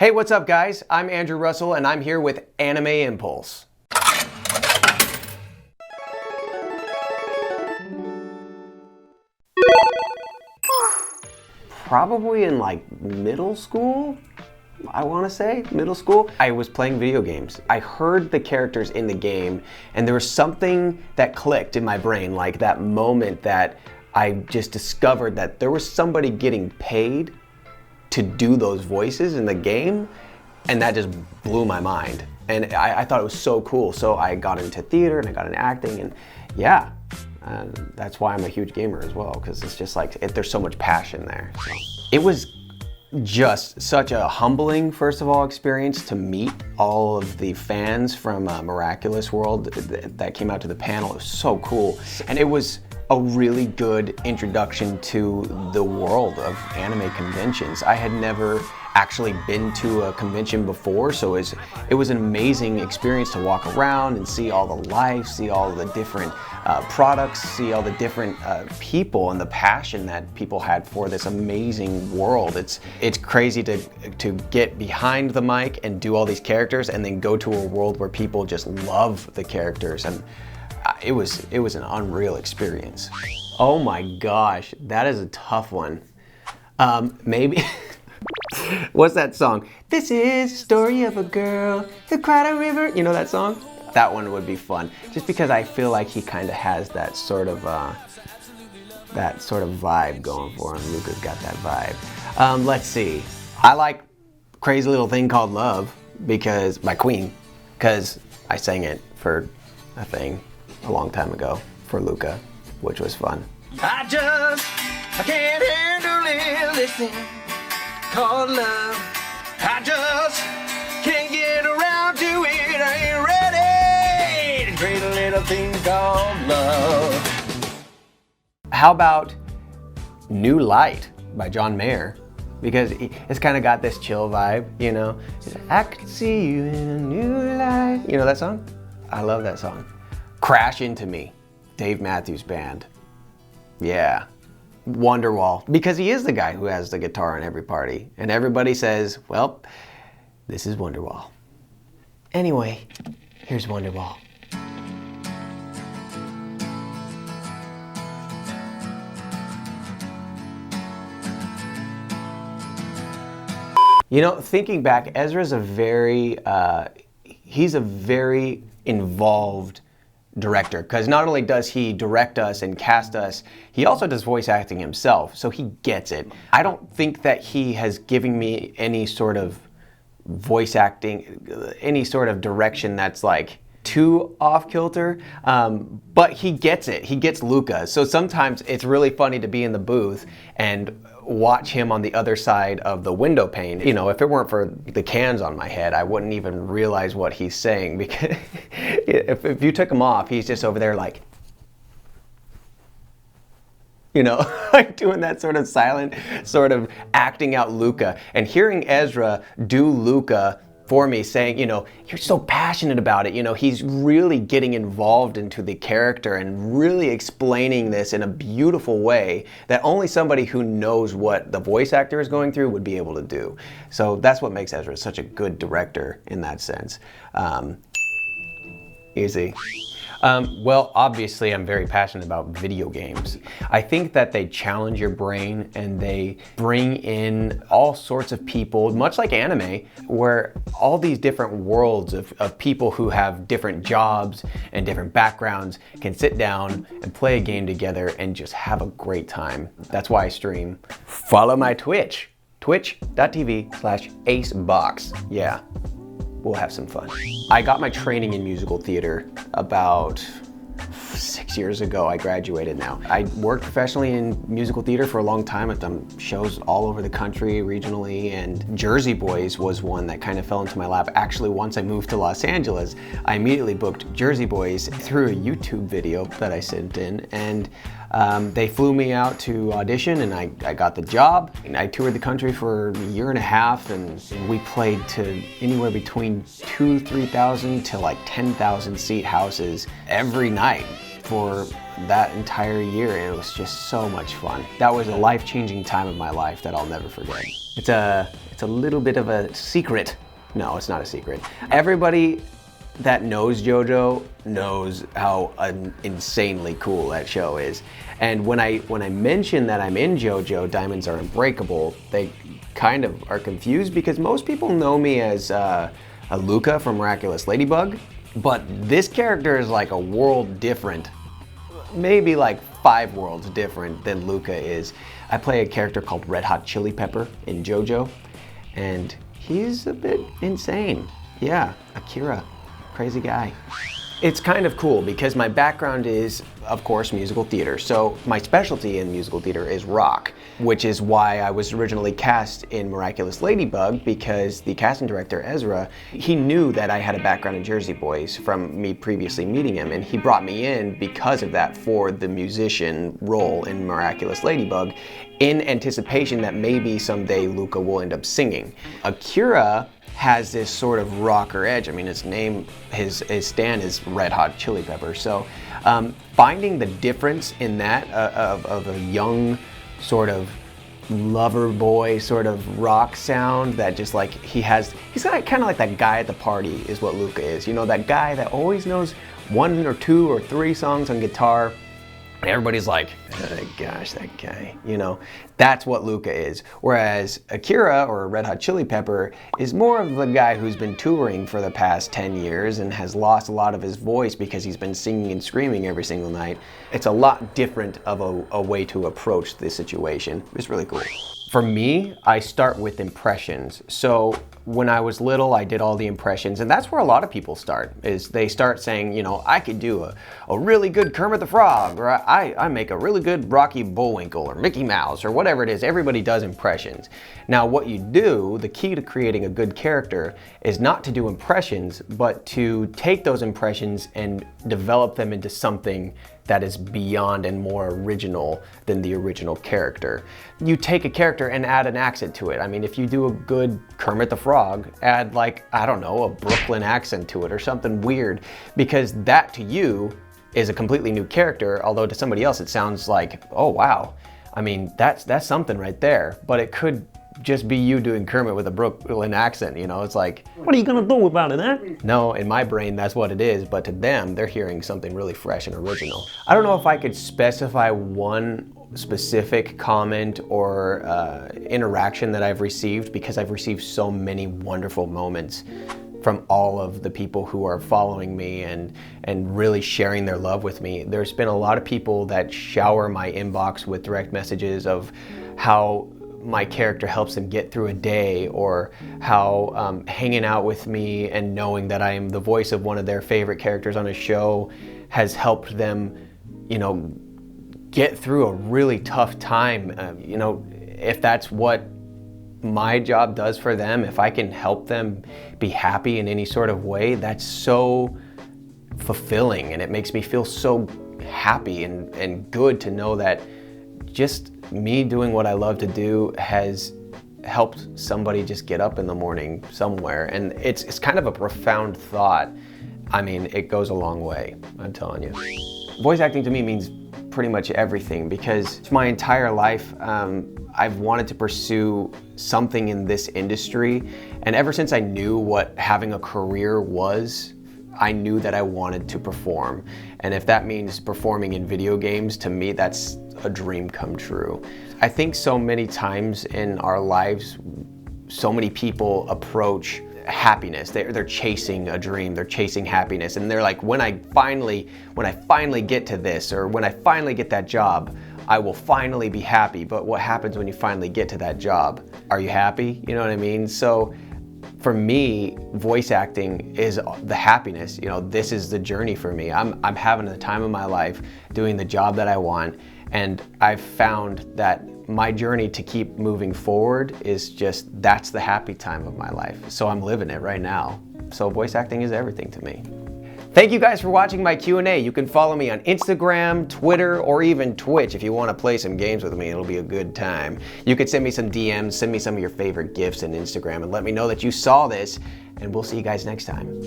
Hey, what's up guys? I'm Andrew Russell and I'm here with Anime Impulse. Probably in like middle school, I want to say, middle school. I was playing video games. I heard the characters in the game and there was something that clicked in my brain, like that moment that I just discovered that there was somebody getting paid to do those voices in the game, and that just blew my mind. And I thought it was so cool. So I got into theater and I got into acting, and yeah, that's why I'm a huge gamer as well, because it's just like, there's so much passion there. So it was just such a humbling, first of all, experience to meet all of the fans from Miraculous World that came out to the panel. It was so cool. And it was a really good introduction to the world of anime conventions. I had never actually been to a convention before, so it was an amazing experience to walk around and see all the life, see all the different products, see all the different people and the passion that people had for this amazing world. It's crazy to get behind the mic and do all these characters and then go to a world where people just love the characters, and it was an unreal experience. Oh my gosh, that is a tough one. Maybe what's that song? This is the story of a girl who cried a river. You know that song? That one would be fun, just because I feel like he kind of has that sort of vibe going for him. Luka's got that vibe. Let's see. I like Crazy Little Thing Called Love by Queen, because I sang it for a thing a long time ago for Luka, which was fun. I can't handle this thing called love. I just can't get around to it. I ain't ready to create a little thing called love. How about New Light by John Mayer? Because it's kind of got this chill vibe, you know? I could see you in a new light. You know that song? I love that song. Crash Into Me, Dave Matthews Band. Yeah. Wonderwall, because he is the guy who has the guitar in every party, and everybody says, well, this is Wonderwall. Anyway, here's Wonderwall. You know, thinking back, Ezra's he's a very involved director, because not only does he direct us and cast us, he also does voice acting himself, so he gets it. I don't think that he has given me any sort of voice acting, any sort of direction that's like too off kilter, but he gets it. He gets Luka. So sometimes it's really funny to be in the booth and watch him on the other side of the window pane. You know, if it weren't for the cans on my head, I wouldn't even realize what he's saying, because if you took him off, he's just over there like, you know, like doing that sort of silent, sort of acting out Luka. And hearing Ezra do Luka for me, saying, you know, you're so passionate about it, you know, he's really getting involved into the character and really explaining this in a beautiful way that only somebody who knows what the voice actor is going through would be able to do. So that's what makes Ezra such a good director in that sense. Easy. Well, obviously I'm very passionate about video games. I think that they challenge your brain and they bring in all sorts of people, much like anime, where all these different worlds of people who have different jobs and different backgrounds can sit down and play a game together and just have a great time. That's why I stream. Follow my Twitch, twitch.tv/acebox. Yeah. We'll have some fun. I got my training in musical theater about 6 years ago. I graduated now. I worked professionally in musical theater for a long time. I've done shows all over the country, regionally, and Jersey Boys was one that kind of fell into my lap. Actually, once I moved to Los Angeles, I immediately booked Jersey Boys through a YouTube video that I sent in, and they flew me out to audition, and I got the job. And I toured the country for a year and a half, and we played to anywhere between 2,000-3,000 to like 10,000 seat houses every night for that entire year. It was just so much fun. That was a life-changing time of my life that I'll never forget. It's a It's a little bit of a secret. No, it's not a secret. Everybody that knows Jojo knows how insanely cool that show is. And when I mention that I'm in Jojo, Diamonds Are Unbreakable, they kind of are confused because most people know me as a Luka from Miraculous Ladybug, but this character is like a world different, maybe like 5 worlds different than Luka is. I play a character called Red Hot Chili Pepper in Jojo, and he's a bit insane. Yeah, Akira, crazy guy. It's kind of cool because my background is, of course, musical theater. So my specialty in musical theater is rock, which is why I was originally cast in Miraculous Ladybug, because the casting director, Ezra, he knew that I had a background in Jersey Boys from me previously meeting him, and he brought me in because of that for the musician role in Miraculous Ladybug, in anticipation that maybe someday Luka will end up singing. Akira has this sort of rocker edge. I mean, his name, his stand is Red Hot Chili Pepper. So finding the difference in that of a young sort of lover boy sort of rock sound that just like he's got kind of like that guy at the party is what Luka is. You know, that guy that always knows 1 or 2 or 3 songs on guitar. And everybody's like, oh, gosh, that guy, you know, that's what Luka is. Whereas Akira, or Red Hot Chili Pepper, is more of the guy who's been touring for the past 10 years and has lost a lot of his voice because he's been singing and screaming every single night. It's a lot different of a way to approach this situation. It's really cool. For me, I start with impressions. So when I was little, I did all the impressions, and that's where a lot of people start, is they start saying, you know, I could do a really good Kermit the Frog, or I make a really good Rocky Bullwinkle, or Mickey Mouse, or whatever it is. Everybody does impressions. Now what you do, the key to creating a good character, is not to do impressions, but to take those impressions and develop them into something that is beyond and more original than the original character. You take a character and add an accent to it. I mean, if you do a good Kermit the Frog, add like, I don't know, a Brooklyn accent to it or something weird, because that to you is a completely new character, although to somebody else it sounds like, oh wow. I mean, that's something right there, but it could just be you doing Kermit with a Brooklyn accent, you know? It's like, what are you gonna do about it, eh? No, in my brain, that's what it is, but to them, they're hearing something really fresh and original. I don't know if I could specify one specific comment or interaction that I've received, because I've received so many wonderful moments from all of the people who are following me and really sharing their love with me. There's been a lot of people that shower my inbox with direct messages of how my character helps them get through a day, or how hanging out with me and knowing that I am the voice of one of their favorite characters on a show has helped them, you know, get through a really tough time. You know, if that's what my job does for them, if I can help them be happy in any sort of way, that's so fulfilling, and it makes me feel so happy and good to know that just me doing what I love to do has helped somebody just get up in the morning somewhere. And it's kind of a profound thought. I mean, it goes a long way, I'm telling you. Voice acting to me means pretty much everything, because my entire life I've wanted to pursue something in this industry. And ever since I knew what having a career was, I knew that I wanted to perform. And if that means performing in video games, to me, that's a dream come true. I think so many times in our lives, so many people approach happiness. They're chasing a dream, they're chasing happiness, and they're like, when I finally get to this, or when I finally get that job, I will finally be happy. But what happens when you finally get to that job? Are you happy? You know what I mean? So for me, voice acting is the happiness. You know, this is the journey for me. I'm having the time of my life doing the job that I want, and I've found that my journey to keep moving forward is just, that's the happy time of my life. So I'm living it right now. So voice acting is everything to me. Thank you guys for watching my Q&A. You can follow me on Instagram, Twitter, or even Twitch if you want to play some games with me. It'll be a good time. You can send me some DMs, send me some of your favorite GIFs on Instagram, and let me know that you saw this, and we'll see you guys next time.